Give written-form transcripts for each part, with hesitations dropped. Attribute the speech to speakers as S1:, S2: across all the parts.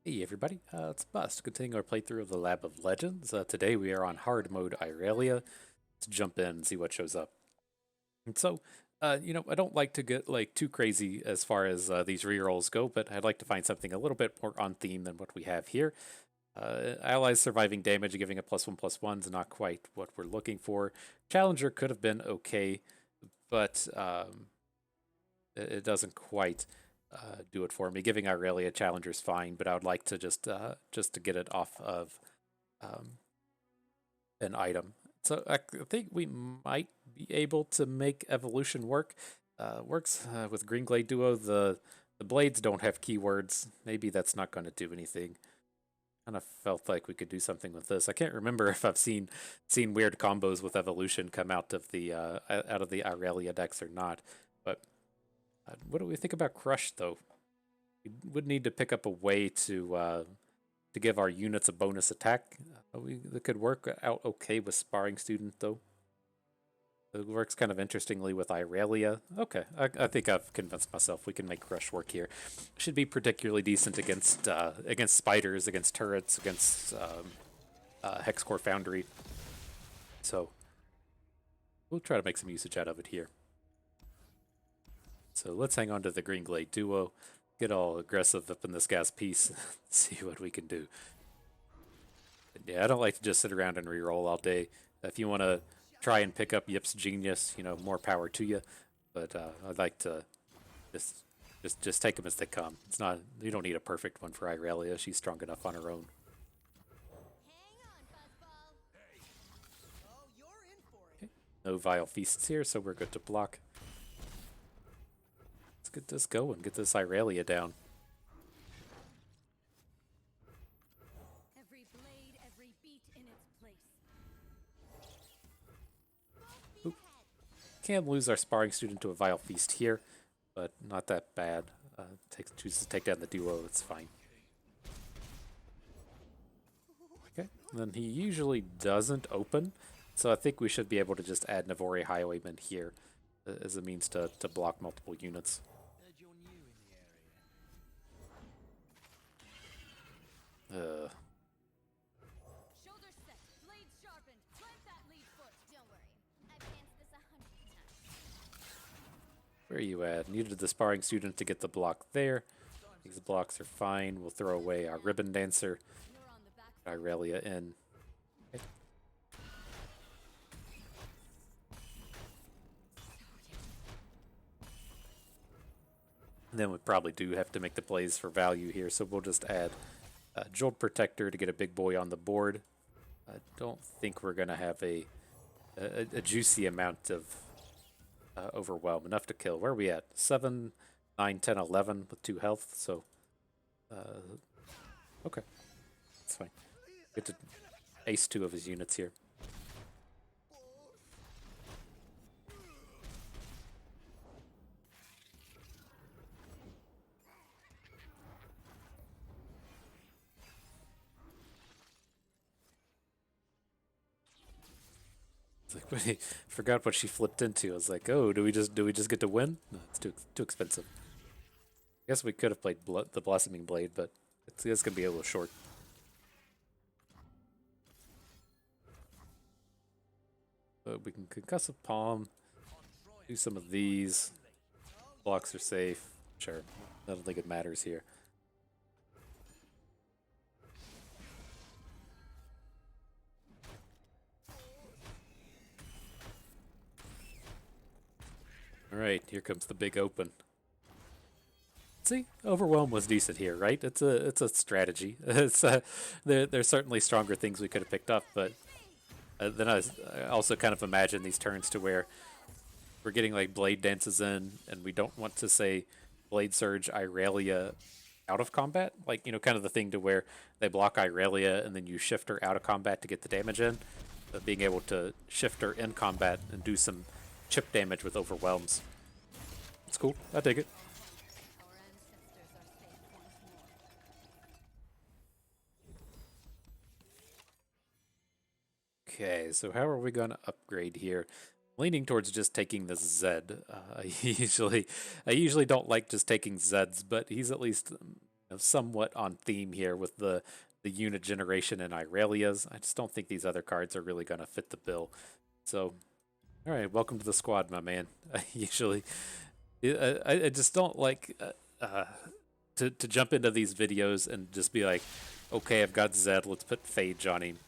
S1: Hey everybody, it's Bust. Continuing our playthrough of the Lab of Legends. Today we are on hard mode Irelia. Let's jump in and see what shows up. And so, I don't like to get like too crazy as far as these rerolls go, but I'd like to find something a little bit more on theme than what we have here. Allies surviving damage, giving a +1/+1 is not quite what we're looking for. Challenger could have been okay, but it doesn't quite do it for me. Giving Irelia Challenger is fine, but I would like to just to get it off of um, an item. So I think we might be able to make evolution work. Works with Green Glade Duo. The blades don't have keywords. Maybe that's not going to do anything. Kind of felt like we could do something with this. I can't remember if I've seen weird combos with evolution come out of the Irelia decks or not. But what do we think about Crush though? We would need to pick up a way to give our units a bonus attack. That could work out okay with Sparring Student though. It works kind of interestingly with Irelia. Okay, I think I've convinced myself we can make Crush work here. Should be particularly decent against spiders, against turrets, against Hex Core Foundry. So we'll try to make some usage out of it here. So let's hang on to the Green Glade Duo, get all aggressive up in this guy's piece, see what we can do. But yeah, I don't like to just sit around and reroll all day. If you want to try and pick up Yip's Genius, more power to you. But I'd like to just just take them as they come. It's not You don't need a perfect one for Irelia. She's strong enough on her own. Okay. No Vile Feasts here, so we're good to block. Let's get this going. Get this Irelia down.
S2: Every blade, every beat in its place.
S1: Oop. Can lose our Sparring Student to a Vile Feast here, but not that bad. Chooses to take down the duo. It's fine. Okay. And then he usually doesn't open, so I think we should be able to just add Navori Highwayman here as a means to block multiple units. Uh,
S2: Shoulders set, blades sharpened. Plant that lead foot. Don't worry, I've danced this 100 times.
S1: where are you at? Needed the Sparring Student to get the block there. These blocks are fine. We'll throw away our Ribbon Dancer.
S2: You're on the back foot.
S1: Irelia in. Okay. Then we probably do have to make the plays for value here, so we'll just add Jolt Protector to get a big boy on the board. I don't think we're going to have a juicy amount of Overwhelm, enough to kill. Where are we at? 7, 9, 10, 11 with 2 health, so okay, that's fine. Get to ace 2 of his units here. It's like, wait, forgot what she flipped into. I was like, oh, do we just get to win? No, it's too expensive. I guess we could have played the Blossoming Blade, but it's gonna be a little short. But we can Concussive Palm, do some of these. Blocks are safe. Sure, I don't think it matters here. All right, here comes the big open. See, Overwhelm was decent here, right? It's a strategy. There's certainly stronger things we could have picked up, but then I also kind of imagine these turns to where we're getting like Blade Dances in, and we don't want to say Blade Surge Irelia out of combat. Like, kind of the thing to where they block Irelia and then you shift her out of combat to get the damage in. But being able to shift her in combat and do some chip damage with Overwhelms. It's cool. I dig it.
S2: Our ancestors are safe once more.
S1: Okay, so how are we going to upgrade here? Leaning towards just taking the Z. I usually don't like just taking Zeds, but he's at least somewhat on theme here with the unit generation and Irelia's. I just don't think these other cards are really going to fit the bill. So, all right, welcome to the squad, my man. I usually, I just don't like to jump into these videos and just be like, okay, I've got Zed, let's put Phage on him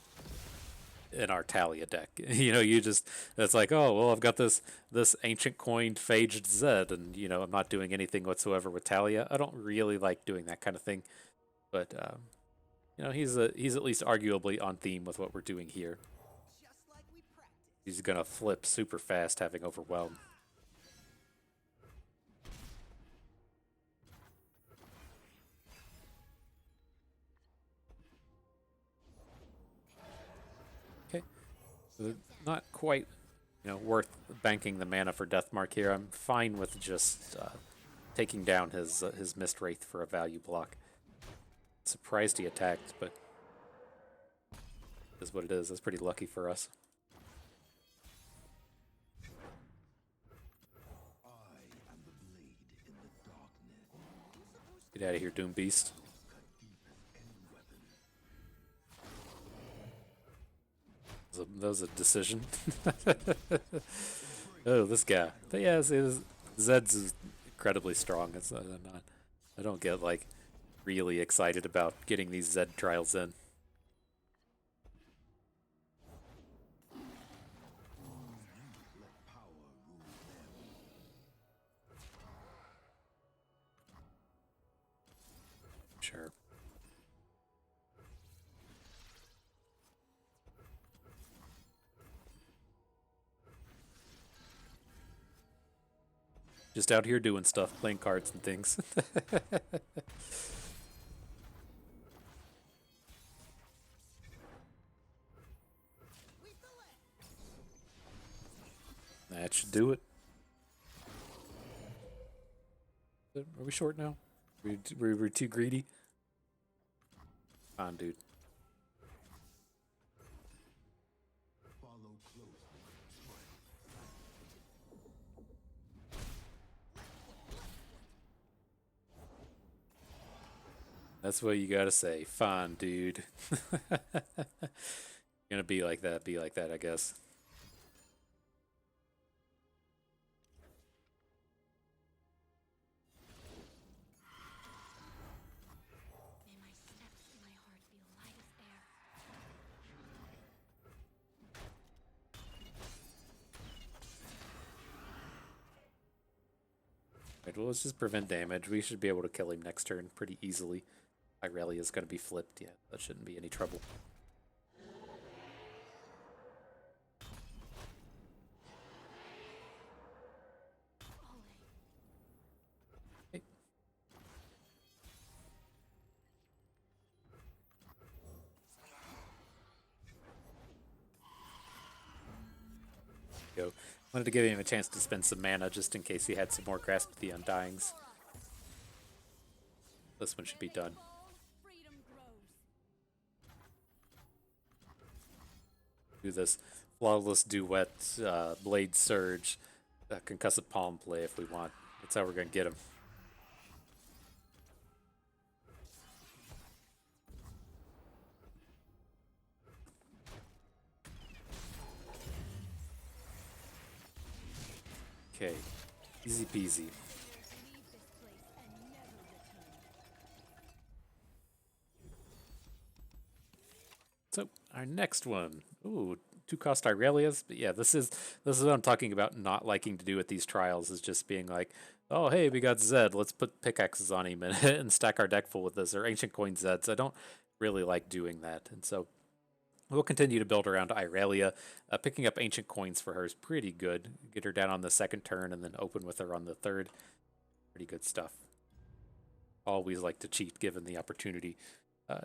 S1: in our Talia deck. You just, it's like, oh well, I've got this ancient coined Phaged Zed, and I'm not doing anything whatsoever with Talia. I don't really like doing that kind of thing, but he's at least arguably on theme with what we're doing here. He's gonna flip super fast, having Overwhelm. Okay, so not quite worth banking the mana for Deathmark here. I'm fine with just taking down his Mist Wraith for a value block. Surprised he attacked, but is what it is. That's pretty lucky for us. Get out of here, Doom Beast. That was a decision. Oh, this guy. But yeah, Zed's is incredibly strong. I don't get like really excited about getting these Zed trials in. Sure. Just out here doing stuff, playing cards and things. That should do it. Are we short now? We're too greedy? Come on, dude. That's what you gotta say. Fine, dude. Gonna be like that, I guess.
S2: May my steps and my heart be light as air.
S1: Right, well, let's just prevent damage. We should be able to kill him next turn pretty easily. Irelia is going to be flipped. Yeah, that shouldn't be any trouble. Okay. Go. Wanted to give him a chance to spend some mana just in case he had some more Grasp of the Undyings. This one should be done. Do this Flawless Duet, Blade Surge, Concussive Palm play if we want. That's how we're going to get him. Okay, easy peasy. So our next one, ooh, 2-cost Irelias. But yeah, this is what I'm talking about. Not liking to do with these trials is just being like, oh hey, we got Zed. Let's put pickaxes on him and stack our deck full with this, or ancient coin Zeds. I don't really like doing that, and so we'll continue to build around Irelia. Picking up ancient coins for her is pretty good. Get her down on the second turn and then open with her on the third. Pretty good stuff. Always like to cheat given the opportunity.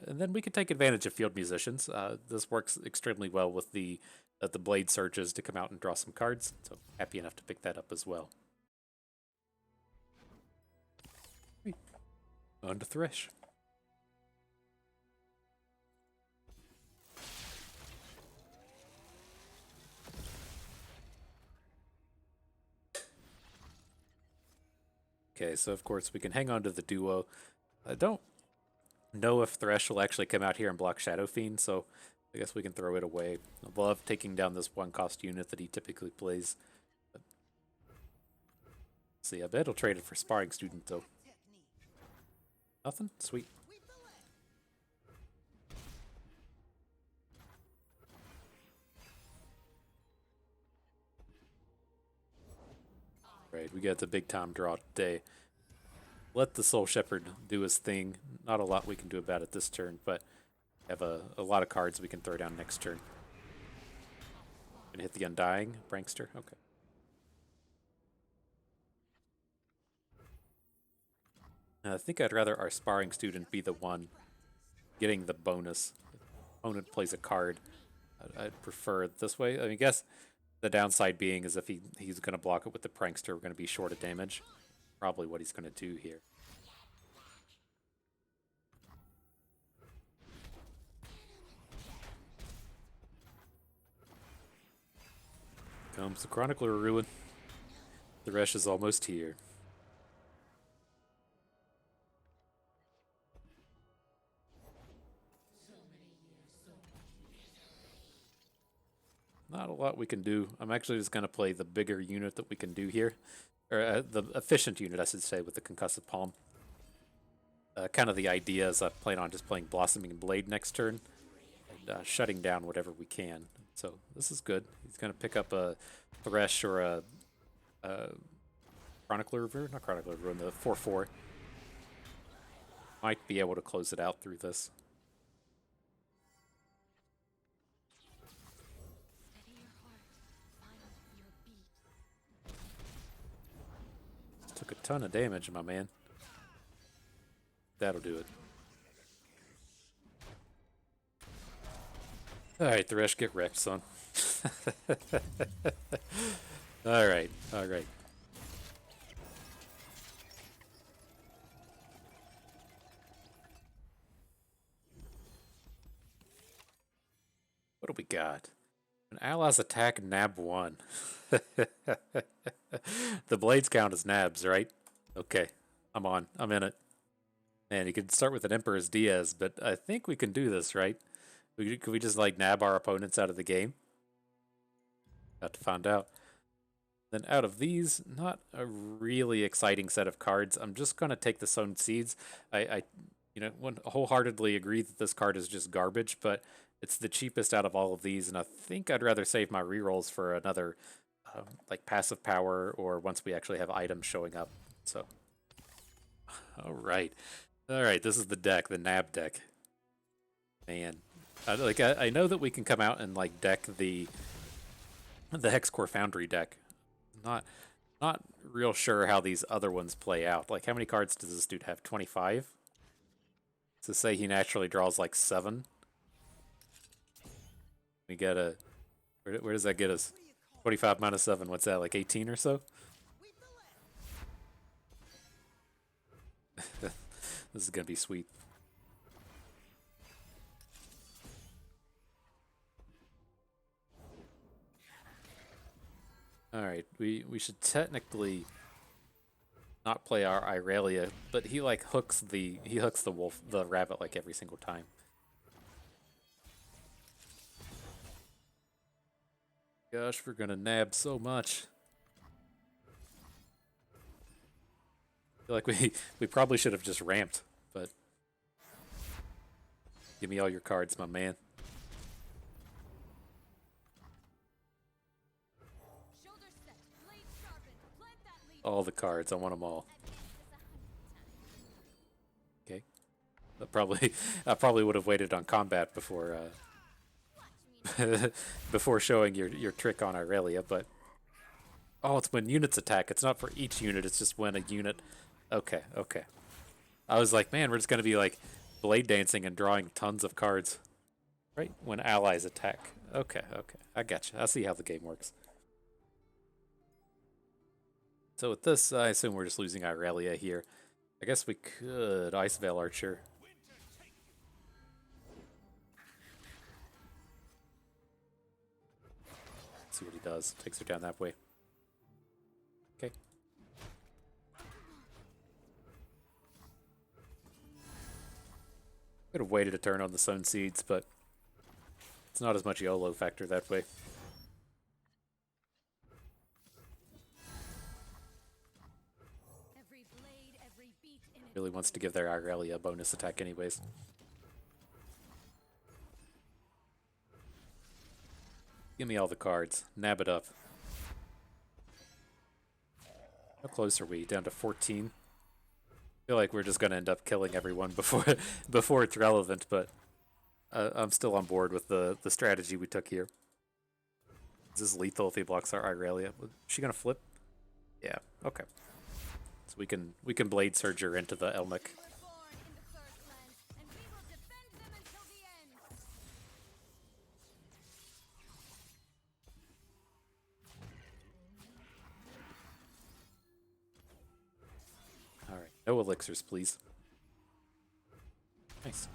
S1: And then we can take advantage of Field Musicians. This works extremely well with the Blade Surges to come out and draw some cards. So happy enough to pick that up as well. On to Thresh. Okay, so of course we can hang on to the duo. I don't know if Thresh will actually come out here and block Shadow Fiend, so I guess we can throw it away. I love taking down this one cost unit that he typically plays. But, see, I bet he'll trade it for Sparring Student, though. Nothing? Sweet. Right, we got the big time draw today. Let the Soul Shepherd do his thing. Not a lot we can do about it this turn, but have a lot of cards we can throw down next turn. Gonna hit the Undying, Prankster? Okay. I think I'd rather our Sparring Student be the one getting the bonus. If the opponent plays a card, I'd prefer it this way. I mean, I guess the downside being is if he's going to block it with the Prankster, we're going to be short of damage. Probably what he's going to do here. Comes the Chronicler of Ruin. The Resh is almost here. Not a lot we can do. I'm actually just going to play the bigger unit that we can do here. Or the efficient unit, I should say, with the Concussive Palm. Kind of the idea is I plan on just playing Blossoming Blade next turn. And shutting down whatever we can. So this is good. He's going to pick up a Thresh or a Chronicler of Ruin. Not Chronicler of Ruin, the 4/4. Might be able to close it out through this. Took a ton of damage, my man. That'll do it. Alright, Thresh, get wrecked, son. Alright, alright. What do we got? An ally's attack, nab 1. The blades count as nabs, right? Okay, I'm on. I'm in it. Man, you could start with an Emperor's Diaz, but I think we can do this, right? Could we just, like, nab our opponents out of the game? Got to find out. Then out of these, not a really exciting set of cards. I'm just going to take the Sown Seeds. I wholeheartedly agree that this card is just garbage, but it's the cheapest out of all of these, and I think I'd rather save my rerolls for another, like, passive power, or once we actually have items showing up. So, all right, this is the deck, the Nab deck. Man, I know that we can come out and, like, deck the Hexcore Foundry deck. Not real sure how these other ones play out. Like, how many cards does this dude have? 25? To say he naturally draws like 7. We get a... Where does that get us? 25 minus 7, what's that, like 18 or so? This is gonna be sweet. Alright, we should technically not play our Irelia, but he like hooks the rabbit like every single time. Gosh, we're gonna nab so much. I feel like we probably should have just ramped, but give me all your cards, my man. All the cards, I want them all. Okay. I probably would have waited on combat before before showing your trick on Irelia, but oh, it's when units attack. It's not for each unit, it's just when a unit. Okay. I was like, man, we're just gonna be like blade dancing and drawing tons of cards. Right? When allies attack. Okay. I gotcha. I see how the game works. So with this, I assume we're just losing Irelia here. I guess we could Ice Veil Archer. See what he does. Takes her down that way. Okay. Could have waited a turn on the Sown Seeds, but it's not as much YOLO factor that way.
S2: Every blade, every beat in its
S1: Really wants to give their Irelia a bonus attack anyways. Give me all the cards. Nab it up. How close are we? Down to 14? I feel like we're just going to end up killing everyone before it's relevant, but I'm still on board with the strategy we took here. Is this lethal if he blocks our Irelia? Is she going to flip? Yeah, okay. So we can Blade Surge her into the Elmic.
S2: we were born in the first lands, and we will defend them until the end.
S1: Alright, no elixirs, please. Nice.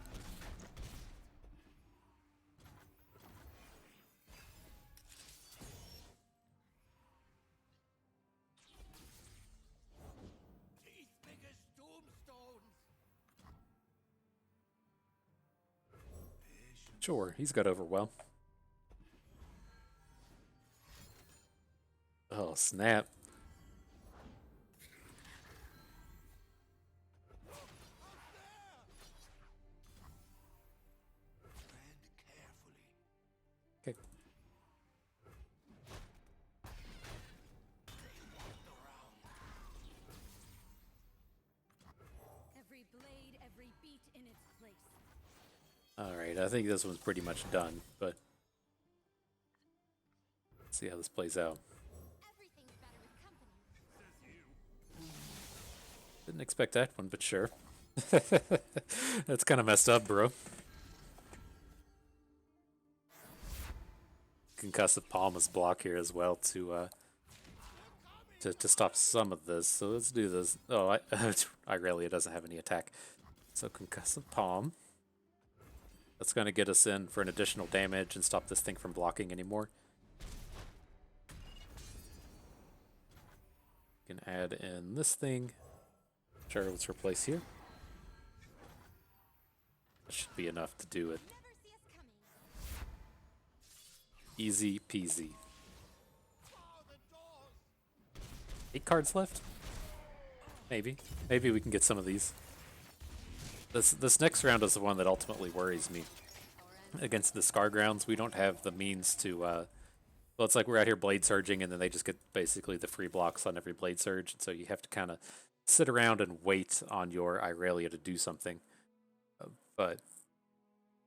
S1: Sure, he's got overwhelm. Oh, snap. Okay.
S2: Every blade, every beat in its place.
S1: Alright, I think this one's pretty much done, but let's see how this plays out.
S2: Everything's better with company.
S1: Didn't expect that one, but sure. That's kind of messed up, bro. Concussive Palm is block here as well to stop some of this. So let's do this. Oh, Irelia doesn't have any attack. So Concussive Palm. That's going to get us in for an additional damage and stop this thing from blocking anymore. We can add in this thing. Sure, let's replace here. That should be enough to do it.
S2: Never see us coming.
S1: Easy peasy. 8 cards left? Maybe. Maybe we can get some of these. This next round is the one that ultimately worries me. Against the Scargrounds, we don't have the means to... well, it's like we're out here Blade Surging, and then they just get basically the free blocks on every Blade Surge, and so you have to kind of sit around and wait on your Irelia to do something. But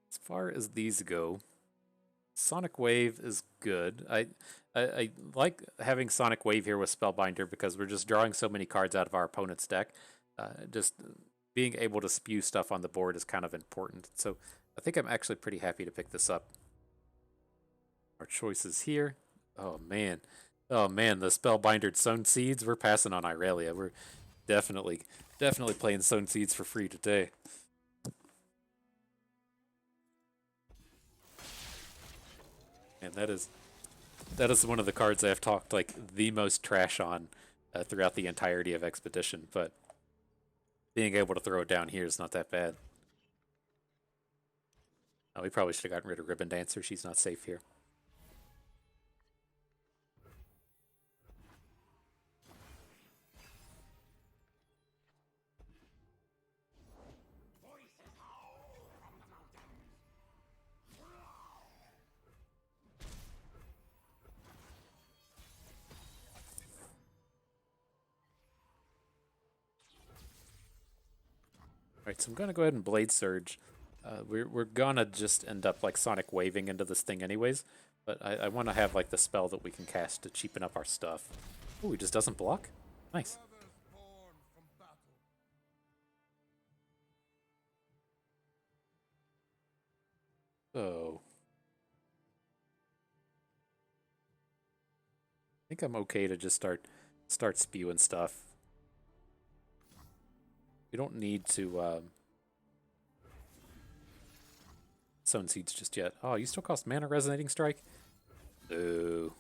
S1: as far as these go, Sonic Wave is good. I like having Sonic Wave here with Spellbinder because we're just drawing so many cards out of our opponent's deck. Just being able to spew stuff on the board is kind of important. So I think I'm actually pretty happy to pick this up. Our choices here. Oh man. Oh man, the Spellbindered Sown Seeds. We're passing on Irelia. We're definitely playing Sown Seeds for free today. And that is one of the cards I have talked like the most trash on throughout the entirety of Expedition, but being able to throw it down here is not that bad. Oh, we probably should have gotten rid of Ribbon Dancer. She's not safe here. Alright, so I'm going to go ahead and Blade Surge. We're going to just end up like Sonic Waving into this thing anyways, but I want to have like the spell that we can cast to cheapen up our stuff. Oh, he just doesn't block? Nice. Oh. I think I'm okay to just start spewing stuff. We don't need to Sown Seeds just yet. Oh, you still cost mana Resonating Strike? No.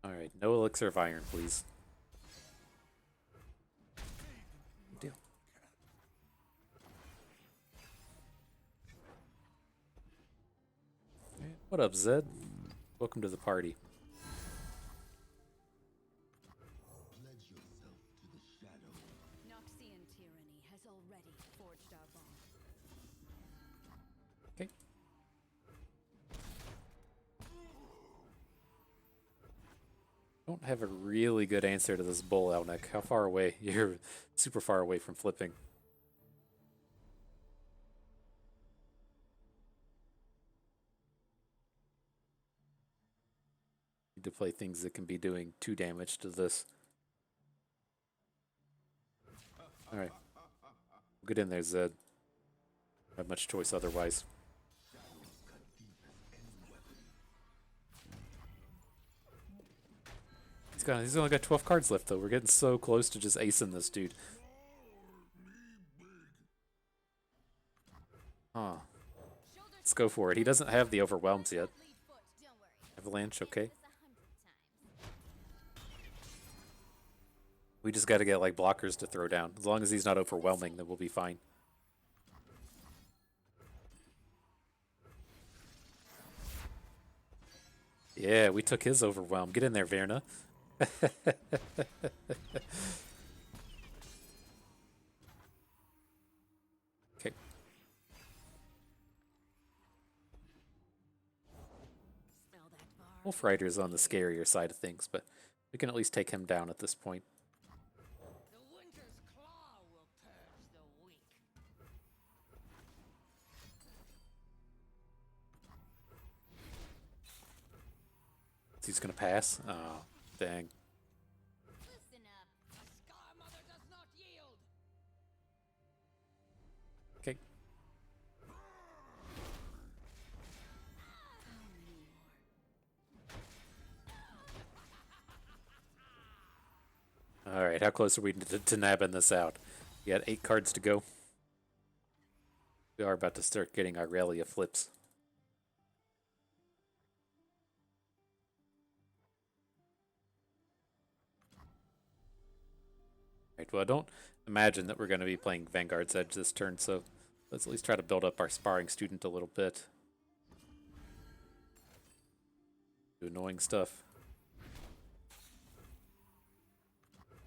S1: Alright, no Elixir of Iron, please. Deal. What up, Zed? Welcome to the party.
S2: Noxian tyranny has already forged our bond.
S1: Okay. Don't have a really good answer to this bull, Elnick. How far away? You're super far away from flipping. Need to play things that can be doing 2 damage to this. Alright. Get in there, Zed. Don't have much choice otherwise. He's only got 12 cards left, though. We're getting so close to just acing this dude. Huh. Let's go for it. He doesn't have the overwhelms yet. Avalanche, okay. We just got to get like blockers to throw down. As long as he's not overwhelming, then we'll be fine. Yeah, we took his overwhelm. Get in there, Verna. Okay. Wolf Rider's on the scarier side of things, but we can at least take him down at this point.
S3: The winter's claw will purge the weak.
S1: He's gonna pass? Oh, dang.
S2: Listen up.
S3: A scar mother does not yield.
S1: Okay. Alright, how close are we to nabbing this out? We got 8 cards to go. We are about to start getting Irelia flips. Right, well, I don't imagine that we're going to be playing Vanguard's Edge this turn, so let's at least try to build up our sparring student a little bit. Do annoying stuff.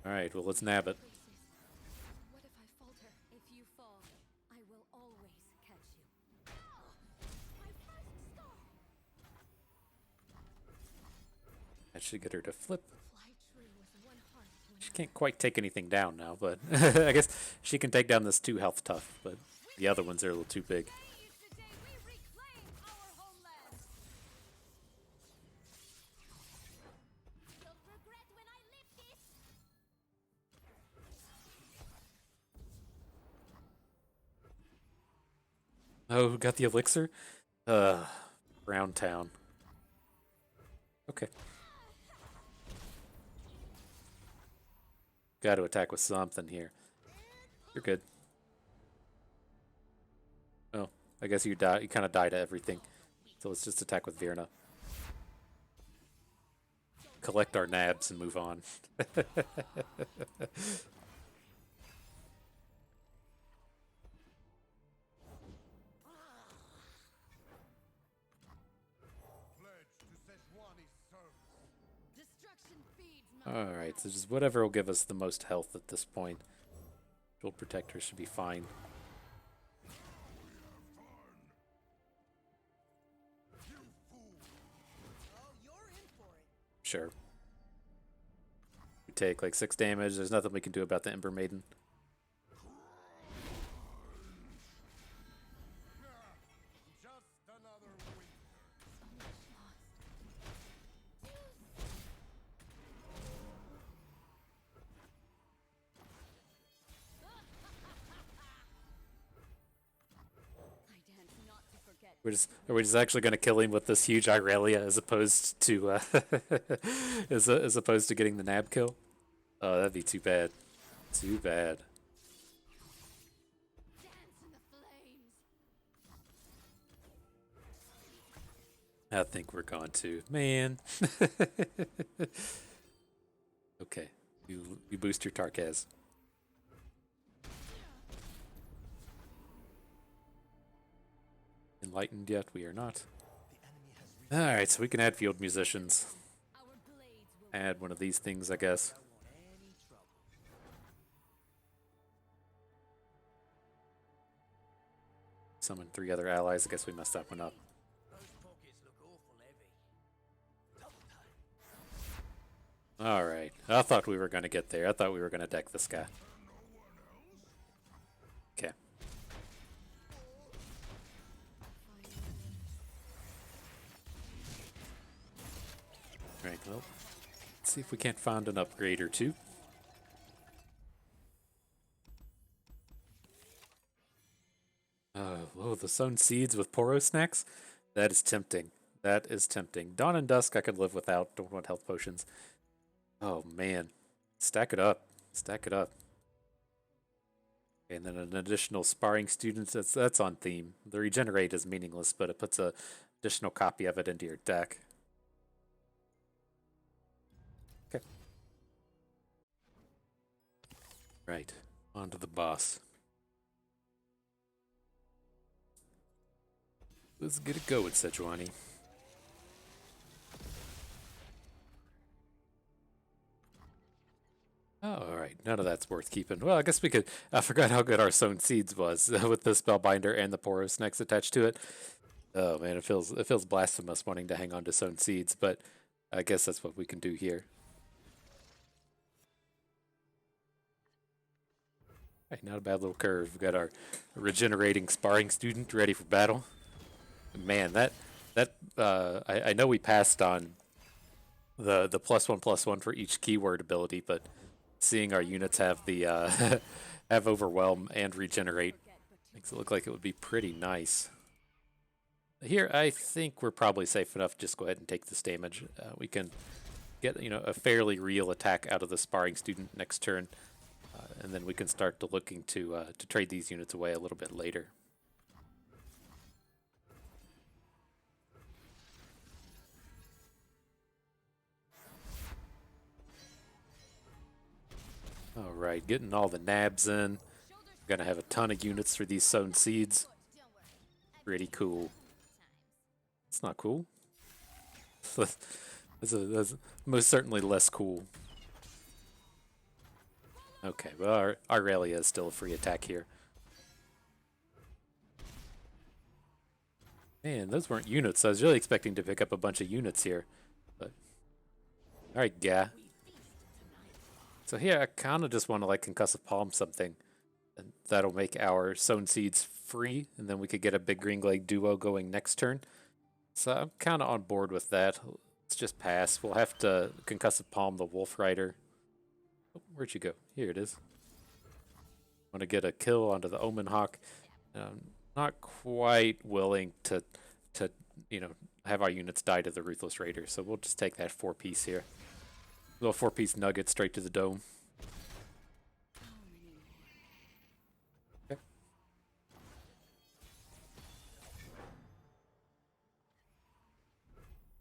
S1: Alright, well, let's nab it.
S2: What if I falter? If you fall, I will always catch you. My first star!
S1: That should get her to flip.
S2: Fly true with one heart to
S1: She can't quite take anything down now, but I guess she can take down this 2 health tough, but the other ones are a little too big.
S2: Today is the day we reclaim our homeland. You'll regret when I lift this.
S1: Oh, got the elixir? Brown Town. Okay. Got to attack with something here. You're good. Oh, I guess you die. You kind of die to everything. So let's just attack with Virna. Collect our nabs and move on.
S2: Destruction feeds my
S1: Alright, so just whatever will give us the most health at this point. Jolt Protector should be fine. Sure. We take like 6 damage. There's nothing we can do about the Ember Maiden.
S2: I dance not to forget.
S1: Are we just actually going to kill him with this huge Irelia as opposed to as opposed to getting the nab kill? Oh, that'd be too bad. Too bad.
S2: Dance in the flames.
S1: I think we're going to. Man. Okay. You boost your Tarkaz. Enlightened yet? We are not. Alright, so we can add field musicians.
S2: Our blades will
S1: Add one of these things, I guess.
S3: Don't want any trouble.
S1: Summon 3 other allies. I guess we messed that one up.
S3: Those pockets look awful heavy. Double time.
S1: Alright. I thought we were going to get there. I thought we were going to deck this guy. Okay. Alright, well, let's see if we can't find an upgrade or two. Oh, the sown seeds with Poro snacks? That is tempting. That is tempting. Dawn and Dusk I could live without. Don't want health potions. Oh, man. Stack it up. Stack it up. And then an additional sparring student. That's on theme. The regenerate is meaningless, but it puts a additional copy of it into your deck. Okay. Right. On to the boss. Let's get it going, Sejuani. Oh, alright. None of that's worth keeping. Well, I guess we could... I forgot how good our sown seeds was with the spellbinder and the Poro snacks attached to it. Oh man, it feels blasphemous wanting to hang on to sown seeds, but I guess that's what we can do here. Right, not a bad little curve. We've got our regenerating sparring student ready for battle. Man, I know we passed on the +1/+1 for each keyword ability, but seeing our units have the have overwhelm and regenerate makes it look like it would be pretty nice. Here, I think we're probably safe enough. Just go ahead and take this damage. We can get a fairly real attack out of the sparring student next turn, and then we can start to looking to trade these units away a little bit later. All right, getting all the nabs in. We're gonna have a ton of units for these sown seeds.
S2: don't worry.
S1: Pretty cool.
S2: Times.
S1: It's not cool. That's most certainly less cool. Okay, well, our Irelia is still a free attack here. Man, those weren't units. I was really expecting to pick up a bunch of units here. But alright, yeah. So here, I kind of just want to like concussive palm something. And that'll make our sown seeds free, and then we could get a big green glade duo going next turn. So I'm kind of on board with that. Let's just pass. We'll have to concussive palm the Wolf Rider. Oh, where'd you go? Here it is. Want to get a kill onto the Omen Hawk. Not quite willing to have our units die to the Ruthless Raider, so we'll just take that 4-piece here. Little 4-piece nugget straight to the dome. Okay.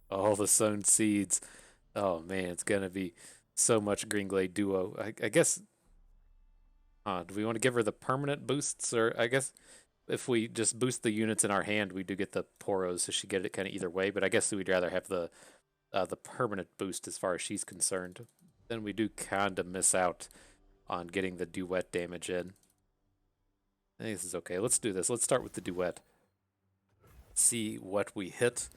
S1: All the sown seeds. Oh man, it's gonna be so much Green Glade Duo. I guess. Do we want to give her the permanent boosts, or I guess if we just boost the units in our hand, we do get the Poros, so she get it kind of either way. But I guess we'd rather have the permanent boost as far as she's concerned. Then we do kind of miss out on getting the duet damage in. I think this is okay. Let's do this. Let's start with the duet. See what we hit.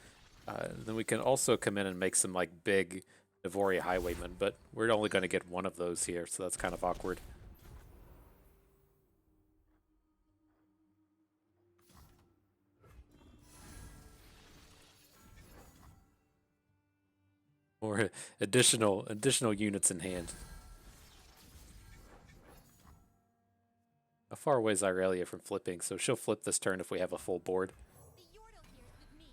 S1: Then we can also come in and make some like big Devoria Highwaymen, but we're only going to get one of those here, so that's kind of awkward. Or additional units in hand. How far away is Irelia from flipping? So she'll flip this turn if we have a full board.
S2: The Yordle here's with me.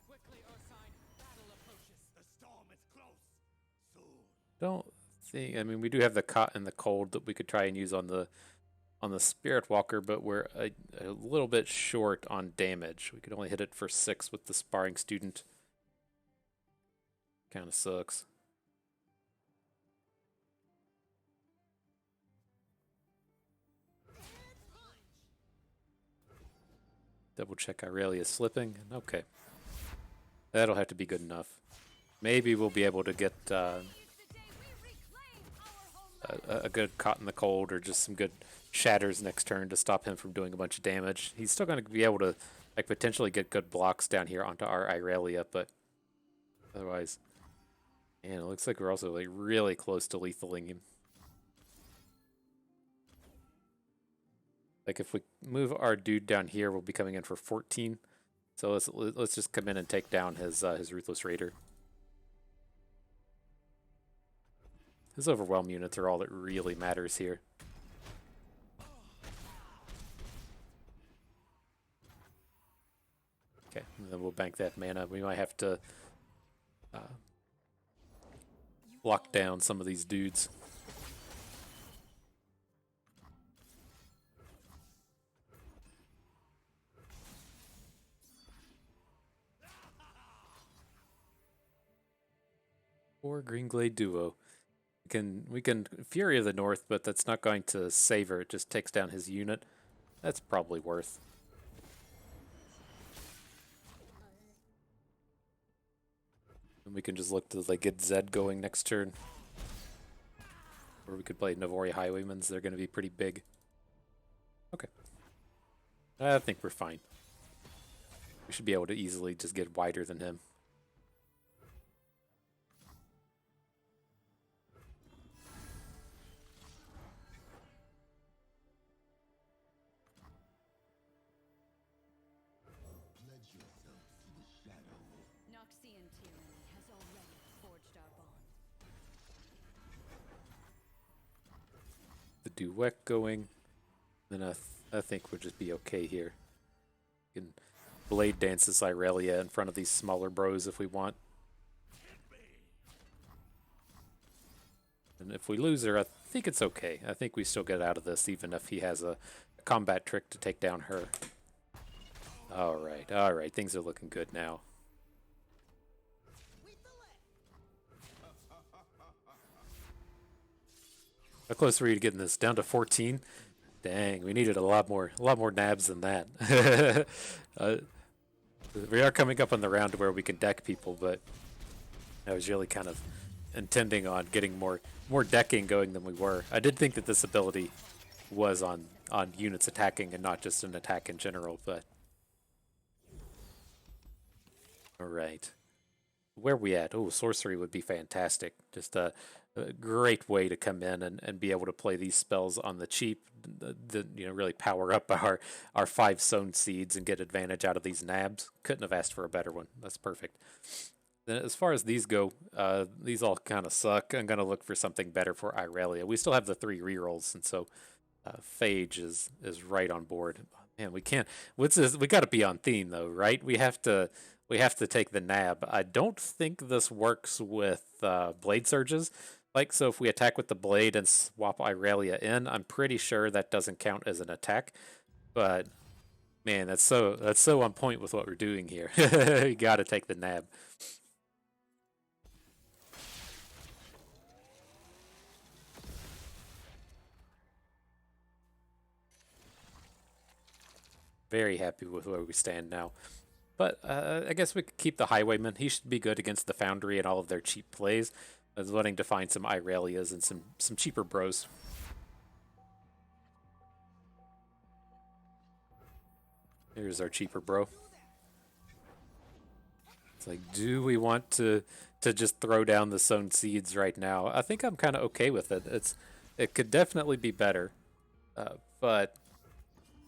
S3: Quickly, Ursine, battle approaches. The storm is close. Soon.
S1: Don't think. I mean, we do have the cot and the cold that we could try and use on the Spirit Walker, but we're a little bit short on damage. We could only hit it for 6 with the sparring student. Kind of sucks. Double check Irelia slipping. Okay. That'll have to be good enough. Maybe we'll be able to get
S2: Is the day we reclaim our homeland.
S1: a good caught in the cold or just some good shatters next turn to stop him from doing a bunch of damage. He's still going to be able to like potentially get good blocks down here onto our Irelia, but otherwise, man, it looks like we're also like really close to lethaling him. Like if we move our dude down here, we'll be coming in for 14. So let's just come in and take down his Ruthless Raider. His overwhelm units are all that really matters here. Okay, and then we'll bank that mana. We might have to lock down some of these dudes. Or Greenglade Duo. We can Fury of the North, but that's not going to save her. It just takes down his unit. That's probably worth. And we can just look to like get Zed going next turn. Or we could play Navori Highwaymans. They're going to be pretty big. Okay. I think we're fine. We should be able to easily just get wider than him.
S2: Noxian tyranny has already forged our bond.
S1: The Duet going. Then I think we'll just be okay here. We can Blade Dance this Irelia in front of these smaller bros if we want. And if we lose her, I think it's okay. I think we still get out of this, even if he has a combat trick to take down her. Alright, things are looking good now. How close were you to getting this? Down to 14? Dang, we needed a lot more nabs than that. We are coming up on the round where we can deck people, but I was really kind of intending on getting more decking going than we were. I did think that this ability was on units attacking and not just an attack in general, but all right. Where we at? Oh, sorcery would be fantastic. Just a great way to come in and be able to play these spells on the cheap. Really power up our 5 sown seeds and get advantage out of these nabs. Couldn't have asked for a better one. That's perfect. Then as far as these go, these all kind of suck. I'm gonna look for something better for Irelia. We still have the 3 rerolls, and so Phage is right on board. Man, we can't. What's this? We got to be on theme though, right? We have to take the nab. I don't think this works with blade surges. Like, so if we attack with the blade and swap Irelia in, I'm pretty sure that doesn't count as an attack. But man, that's so on point with what we're doing here. You got to take the nab. Very happy with where we stand now. But I guess we could keep the Highwayman. He should be good against the Foundry and all of their cheap plays. I was wanting to find some Irelias and some cheaper bros. Here's our cheaper bro. It's like, do we want to just throw down the sown seeds right now? I think I'm kind of okay with it. It could definitely be better, but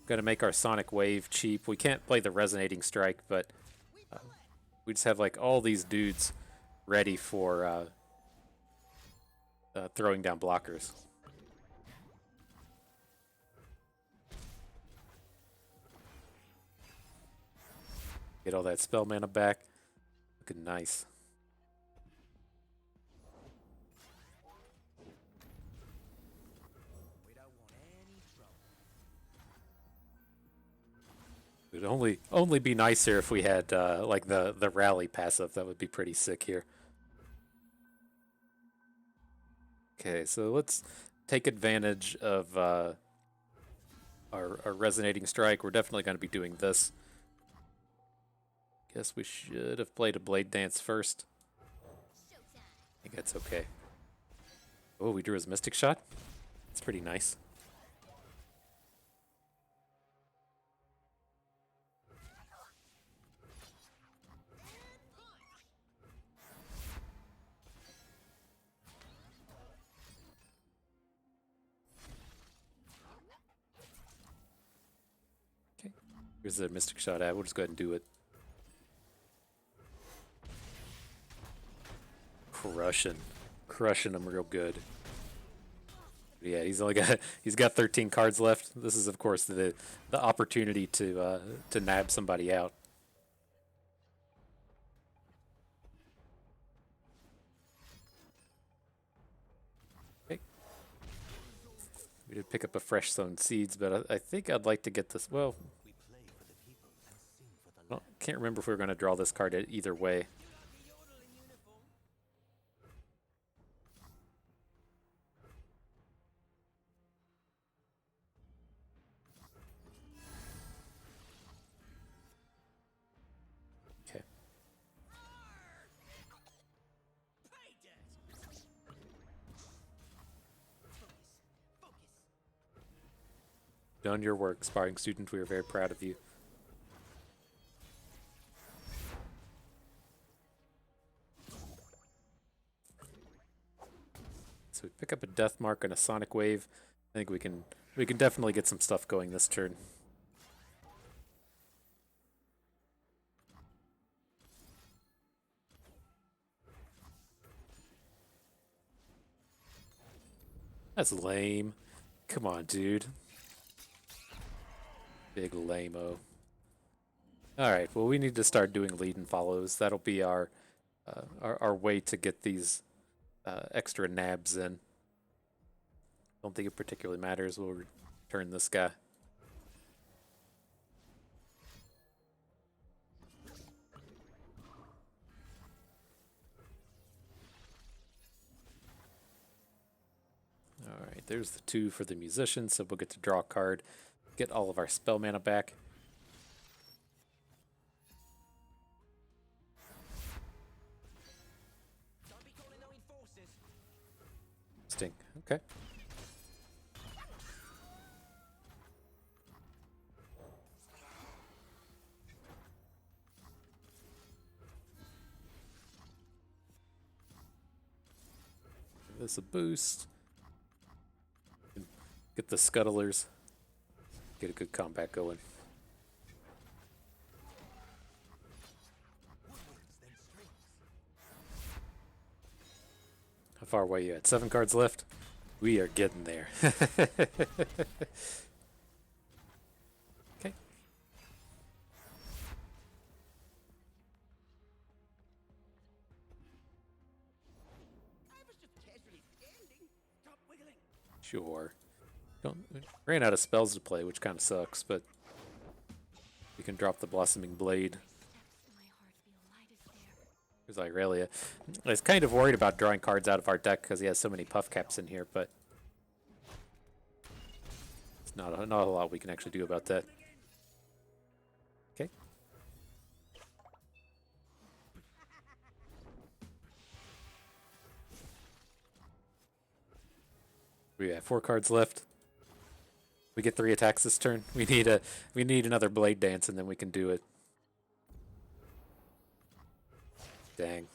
S1: going to make our Sonic Wave cheap. We can't play the Resonating Strike, but we just have like all these dudes ready for throwing down blockers. Get all that spell mana back. Looking nice. It would only be nicer if we had like the rally passive. That would be pretty sick here. Okay, so let's take advantage of our Resonating Strike. We're definitely going to be doing this. Guess we should have played a blade dance first.
S2: Showtime.
S1: I think that's okay. Oh, we drew his mystic shot. It's pretty nice. Okay, here's the mystic shot at. We'll just go ahead and do it. Crushing him real good. Yeah, he's got 13 cards left. This is of course the opportunity to nab somebody out. Okay. We did pick up a fresh sown seeds, but I think I'd like to get this. Well, I can't remember if we were going to draw this card either way. Okay. Done your work, sparring student. We are very proud of you. So we pick up a death mark and a sonic wave. I think we can definitely get some stuff going this turn. That's lame. Come on, dude. Big lame-o. Alright, well we need to start doing lead and follows. That'll be our way to get these extra nabs in. Don't think it particularly matters. We'll return this guy. Alright, there's the 2 for the musician, so we'll get to draw a card, get all of our spell mana back. Interesting. Okay. Give this a boost. Get the scuttlers. Get a good combat going. How far away are you at? 7 cards left? We are getting there. Okay. Sure. Ran out of spells to play, which kind of sucks, but we can drop the Blossoming Blade. Here's Irelia. I was kind of worried about drawing cards out of our deck because he has so many puff caps in here, but it's not a lot we can actually do about that. Okay. We have 4 cards left. We get 3 attacks this turn. We need another Blade Dance, and then we can do it. Dang.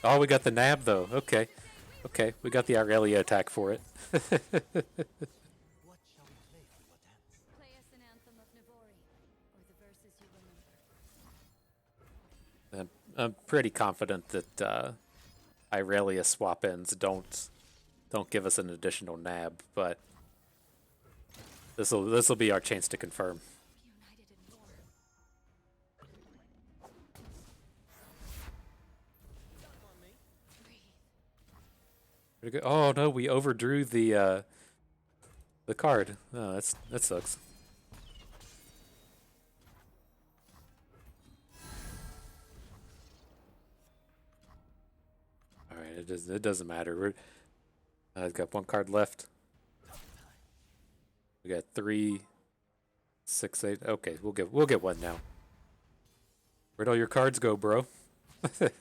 S1: Oh, we got the nab though. Okay. Okay, we got the Irelia attack for it.
S2: Play us an anthem of Navori, or the verses you remember.
S1: I'm pretty confident that Irelia swap ins don't give us an additional nab, but this'll be our chance to confirm.
S2: United in war.
S1: Pretty good. Oh no, we overdrew the card. Oh, that sucks. All right, it doesn't matter. I've got 1 card left. We got 3, 6, 8. Okay, we'll get 1 now. Where'd all your cards go, bro? Okay.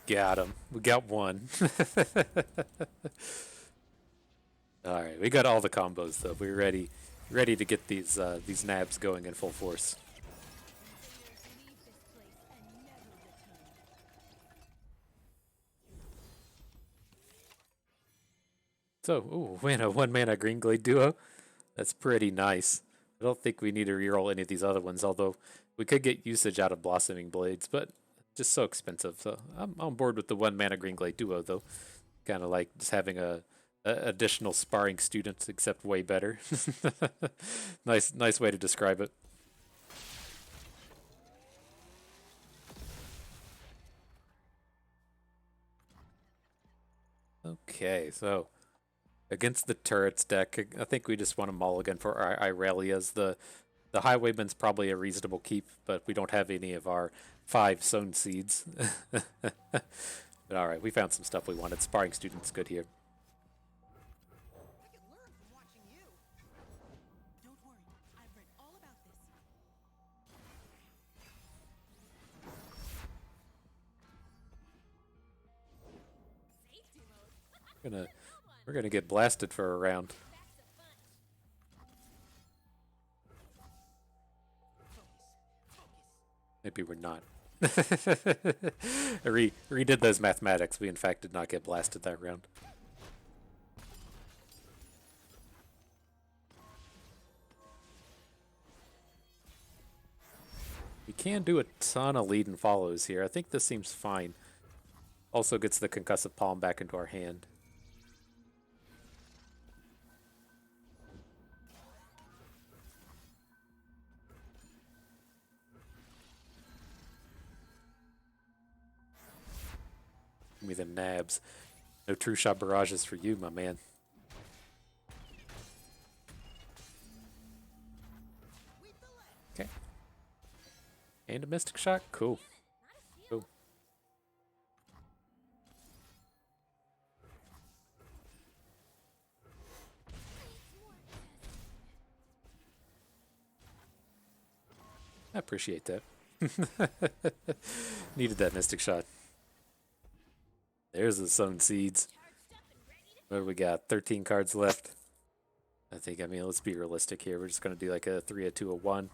S1: Got him. We got one. All right, we got all the combos though. We're ready to get these nabs going in full force.
S2: Leave this place and never return.
S1: So, ooh, win a 1-mana Green Glade duo. That's pretty nice. I don't think we need to reroll any of these other ones, although we could get usage out of Blossoming Blades, but just so expensive. So I'm on board with the 1-mana Green Glade duo, though. Kind of like just having a additional sparring student, except way better. Nice way to describe it. Okay, so against the turrets deck, I think we just want to mulligan for our Irelias. The Highwayman's probably a reasonable keep, but we don't have any of our 5 sown seeds. But alright, we found some stuff we wanted. Sparring student's good here.
S3: I can learn from watching you. Don't worry, I've read all about this.
S2: Safety mode.
S1: We're gonna get blasted for a round.
S2: That's a bunch.
S1: Maybe we're not. I redid those mathematics. We in fact did not get blasted that round. We can do a ton of lead and follows here. I think this seems fine. Also gets the concussive palm back into our hand. Give me the nabs. No true shot barrages for you, my man. Okay. And a mystic shot? Cool. Cool. I appreciate that. Needed that mystic shot. There's the sown seeds. What do we got? 13 cards left. I mean, let's be realistic here. We're just going to do like a 3, a 2, a 1.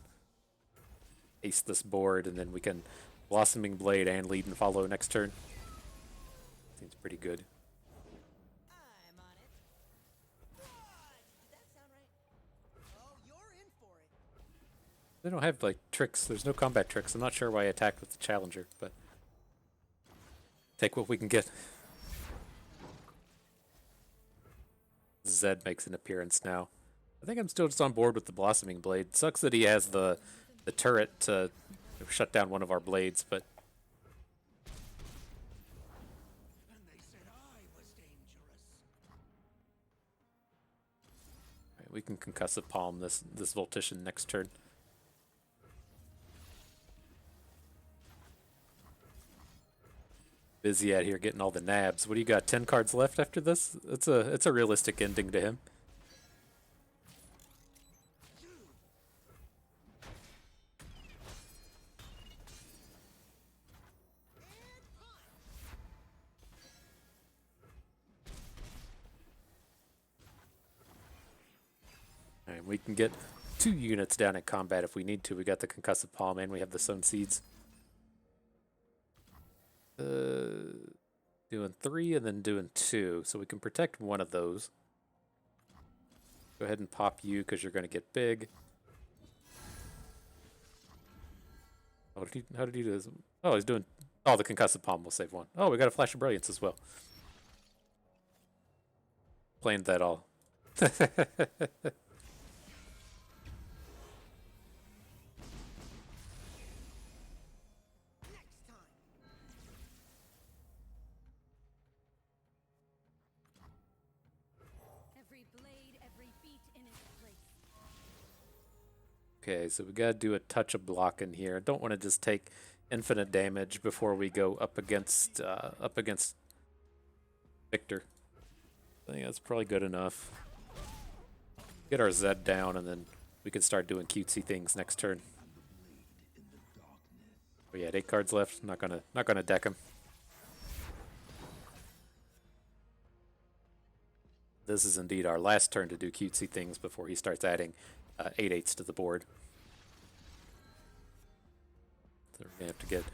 S1: Ace this board, and then we can Blossoming Blade and lead and follow next turn. Seems pretty good.
S3: I'm on it. What? Did that sound right? Oh, you're in for it.
S1: They don't have like tricks. There's no combat tricks. I'm not sure why I attacked with the Challenger, but take what we can get. Zed makes an appearance now. I think I'm still just on board with the Blossoming Blade. Sucks that he has the turret to shut down one of our blades, but
S3: And they said I was dangerous.
S1: right, we can concussive palm this Voltician next turn. Busy out here getting all the nabs. What do you got? 10 cards left after this? It's a realistic ending to him. Alright, we can get 2 units down in combat if we need to. We got the concussive palm and we have the sown seeds. Doing 3 and then doing 2, so we can protect one of those. Go ahead and pop you because you're going to get big. Oh, how did he do this? Oh, he's doing... Oh, the concussive palm will save one. Oh, we got a flash of brilliance as well. Planned that all.
S3: Next time.
S2: Every blade, every beat in its place.
S1: Okay, so we gotta do a touch of block in here. I don't want to just take infinite damage before we go up against Victor. I think that's probably good enough. Get our Zed down, and then we can start doing cutesy things next turn. But yeah, 8 cards left. Not gonna deck him. This is indeed our last turn to do cutesy things before he starts adding 8/8s to the board. So we're gonna have to get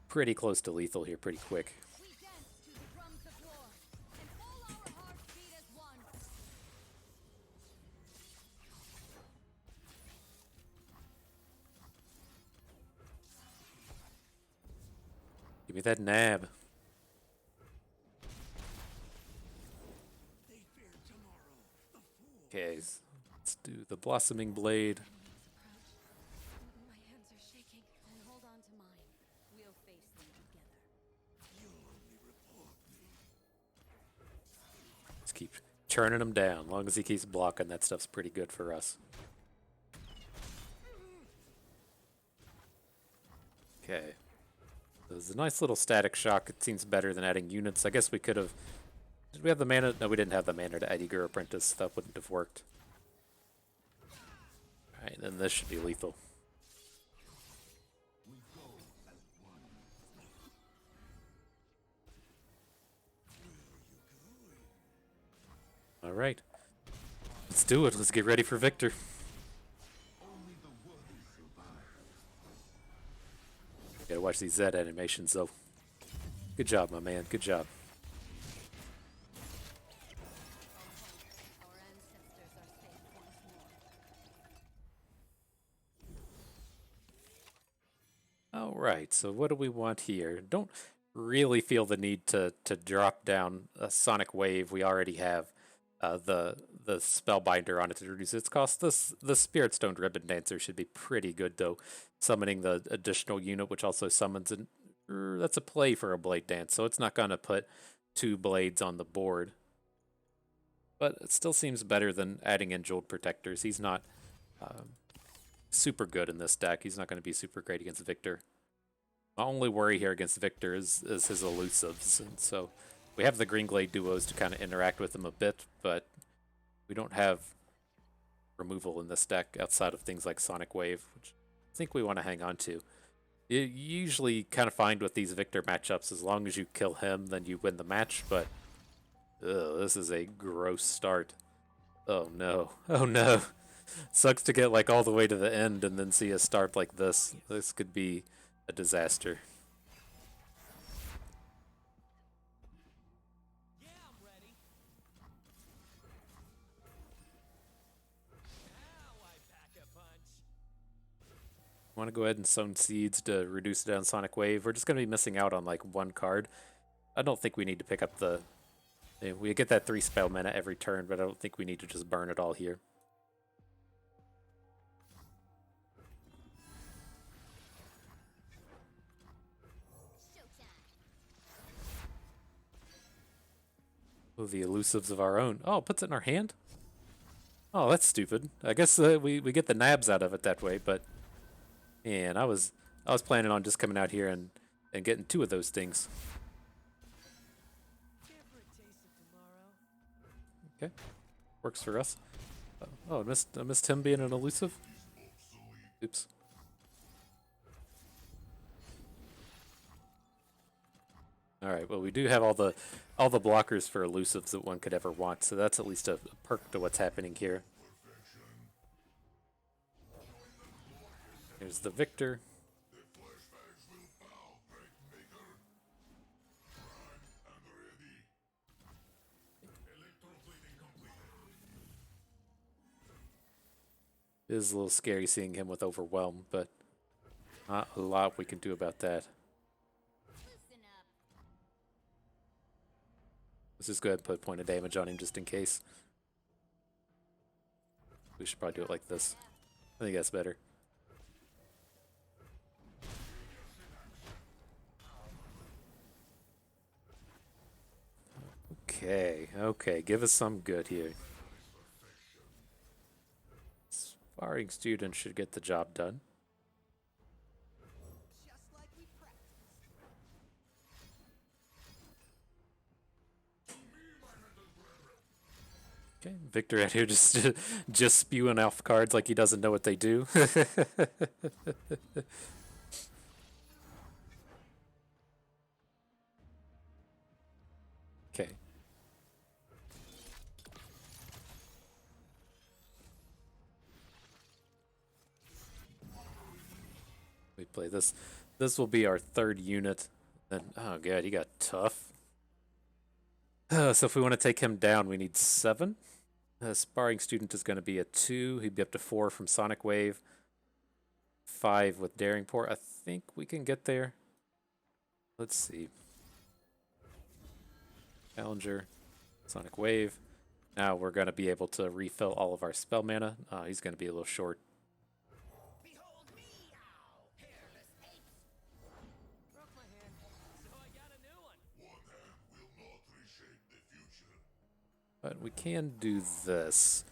S1: pretty close to lethal here pretty quick.
S2: We dance to the drums of war, and all our hearts beat as one.
S1: Give me that nab. Okay, let's do the blossoming blade.
S2: My hands are shaking. And hold on to mine. We'll face them together.
S1: Let's keep churning him down. As long as he keeps blocking, that stuff's pretty good for us. Okay. There's a nice little static shock. It seems better than adding units. I guess we could have... Did we have the mana? No, we didn't have the mana to add Eager Apprentice. That wouldn't have worked. Alright, then this should be lethal. Alright. Let's do it. Let's get ready for Victor. Gotta watch these Zed animations, though. Good job, my man. Good job.
S2: Our ancestors are safe once more.
S1: Alright, so what do we want here? Don't really feel the need to drop down a Sonic Wave. We already have the Spellbinder on it to reduce its cost. The Spirit Stone Ribbon Dancer should be pretty good, though. Summoning the additional unit, which also summons an... that's a play for a Blade Dance, so it's not going to put 2 blades on the board. But it still seems better than adding in Jeweled Protectors. He's not super good in this deck. He's not going to be super great against Victor. My only worry here against Victor is his elusives, and so we have the Green Glade duos to kind of interact with him a bit, but we don't have removal in this deck outside of things like Sonic Wave, which I think we want to hang on to. You usually kind of find with these Victor matchups, as long as you kill him, then you win the match, but this is a gross start. Oh no. Oh no. Sucks to get like all the way to the end and then see a start like this. This could be a disaster.
S3: Yeah, I'm ready. Now I pack a punch.
S1: Want to go ahead and sow seeds to reduce down Sonic Wave. We're just going to be missing out on like 1 card. I don't think we need to pick up the... We get that 3 spell mana every turn, but I don't think we need to just burn it all here. Oh, the elusives of our own. Oh, it puts it in our hand? Oh, that's stupid. I guess we get the nabs out of it that way, but... Man, I was planning on just coming out here and getting 2 of those things.
S3: Care for a taste of tomorrow?
S1: Okay, works for us. Oh, I missed him being an elusive. Oops. All right. Well, we do have all the blockers for elusives that one could ever want, so that's at least a perk to what's happening here. Here's the Victor. It is a little scary seeing him with Overwhelm, but not a lot we can do about that.
S2: Loosen up.
S1: Let's just go ahead and put a point of damage on him just in case. We should probably do it like this. I think that's better. Okay, give us some good here. Sparring students should get the job done.
S3: Just like we practiced.
S1: Okay, Victor out here just spewing off cards like he doesn't know what they do. Okay. We play this. This will be our third unit. Then, oh god, he got tough. So if we want to take him down, we need 7. Sparring student is going to be a 2. He'd be up to 4 from Sonic Wave. 5 with Daring Pour. I think we can get there. Let's see. Challenger, Sonic Wave. Now we're going to be able to refill all of our spell mana. He's going to be a little short.
S3: Behold me now, hairless apes! Broke my hand, so I got a new one.
S4: One hand will not reshape the future.
S1: But we can do this.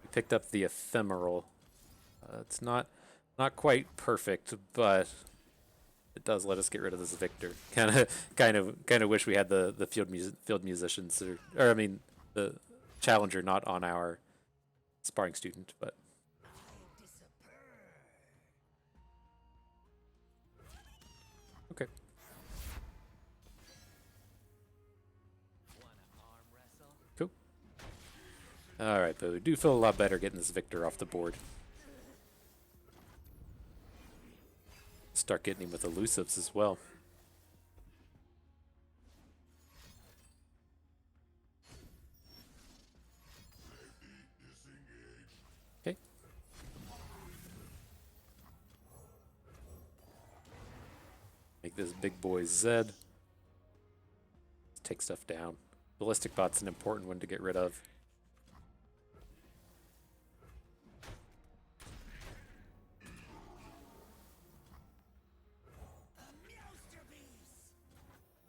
S1: We picked up the Ephemeral. It's not quite perfect, but it does let us get rid of this Victor. Kind of wish we had the field musicians, or I mean the challenger not on our sparring student, but okay.
S3: Wanna arm wrestle?
S1: Cool. All right, but we do feel a lot better getting this Victor off the board. Start getting him with elusives as well. Okay. Make this big boy Zed. Take stuff down. Ballistic Bot's an important one to get rid of.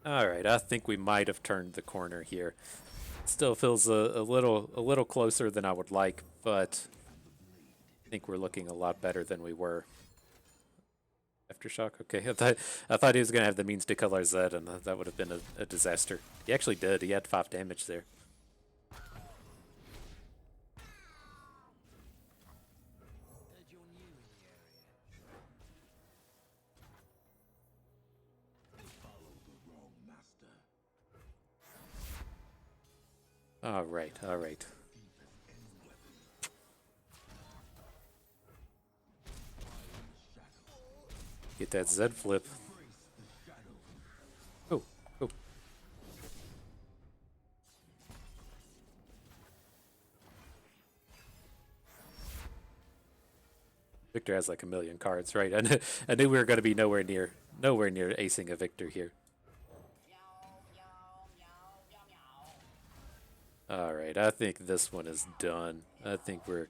S1: Alright, I think we might have turned the corner here. Still feels a little closer than I would like, but I think we're looking a lot better than we were. Aftershock, okay. I thought he was gonna have the means to kill our Zed, and that would have been a disaster. He actually did. He had 5 damage there.
S3: Heard you're new in the area.
S4: Follow the wrong master.
S1: Alright, alright. Get that Zed flip. Oh, oh. Victor has like a million cards, right? I knew we were going to be nowhere near acing a Victor here. All right, I think this one is done. I think we're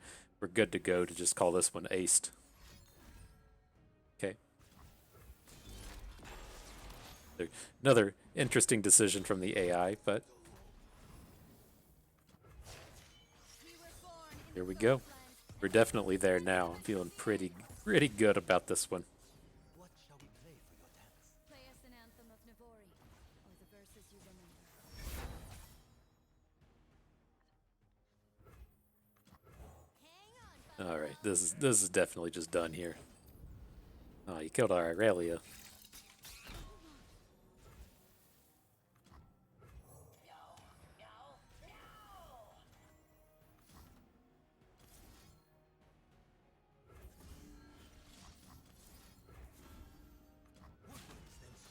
S1: good to go to just call this one aced. Okay. Another interesting decision from the AI, but here we go. We're definitely there now. I'm feeling pretty good about this one.
S3: What shall we play for your dance?
S2: Play us an anthem of Navori, or the verses you remember. Hang on,
S1: All right, this is definitely just done here. Oh, you killed our Irelia.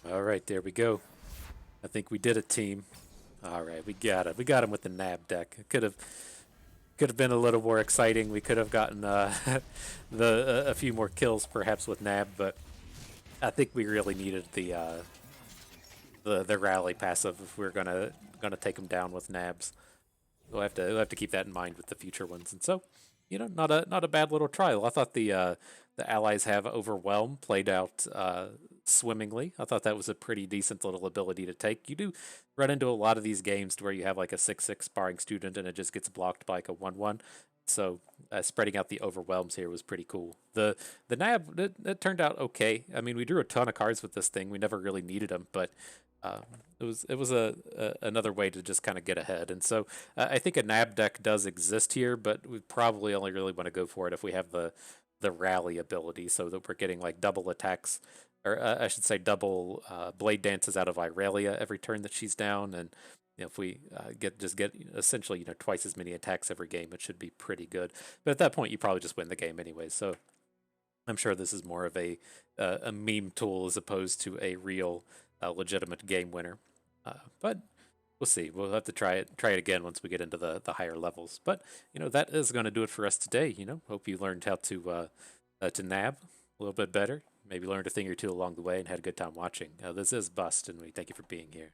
S1: All right, there we go. I think we did it, team. All right, we got it. We got him with the nab deck. It could have been a little more exciting. We could have gotten a few more kills perhaps with nab, but I think we really needed the rally passive if we're gonna take him down with nabs. We'll have to keep that in mind with the future ones. And so, not a bad little trial. I thought the allies have overwhelm played out swimmingly. I thought that was a pretty decent little ability to take. You do run into a lot of these games where you have like a 6/6 sparring student and it just gets blocked by like a 1/1. So spreading out the overwhelms here was pretty cool. The nab it turned out okay. I mean, we drew a ton of cards with this thing. We never really needed them, but um, it was another way to just kind of get ahead. And so I think a nab deck does exist here, but we probably only really want to go for it if we have the rally ability, so that we're getting like double attacks, or I should say double blade dances out of Irelia every turn that she's down, and if we get essentially twice as many attacks every game, it should be pretty good. But at that point, you probably just win the game anyway. So I'm sure this is more of a meme tool as opposed to a real legitimate game winner. But we'll see. We'll have to try it again once we get into the higher levels. But that is going to do it for us today. Hope you learned how to nab a little bit better. Maybe learned a thing or two along the way and had a good time watching. This is Bust, and we thank you for being here.